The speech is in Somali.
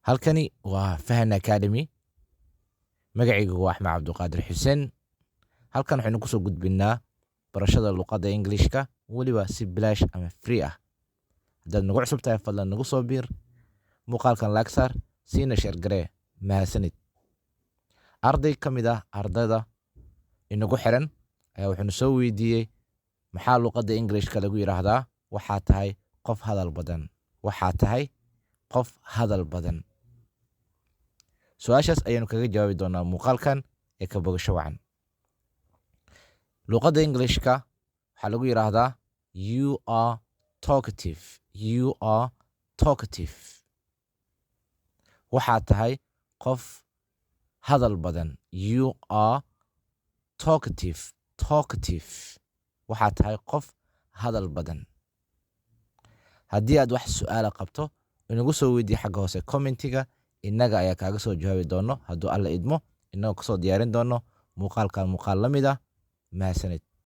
halkani waa Fahan Academy. magacaygu waa Axmed Cabduqaadir Xuseen. halkan waxaynu kusoo gudbinaa barashada luqadda Englishka weliba si bilaash ama free ah. haddaad nagu cusub tahay fadlan nagu soo biir muuqaalkan like saar siina share garee. mahadsanid. arday ka mid ah ardayda inagu xiran ayaa wuxuuna soo weydiiyey maxaa luqadda Englishka lagu yiraahdaa waxaa tahay qof hadal badan. waxaa tahay qof hadal badan. su-aashaas ayaanu kaga jawaabi doonaa muuqaalkan ee ka bogasho wacan. luqadda Englishka waxaa lagu yiraahdaa you are talkative. you are talkative. waxaa tahay qof hadal badan. you are talkative. talkative. waxaa tahay qof hadal badan. haddii aad wax su-aala qabto inagu soo weydiiya xagga hoose commentiga, innaga ayaa kaaga soo jawaabi doono hadduu alla idmo. innagoo kasoo diyaarin doono muuqaalkan muuqaal la mid ah. mahadsanid.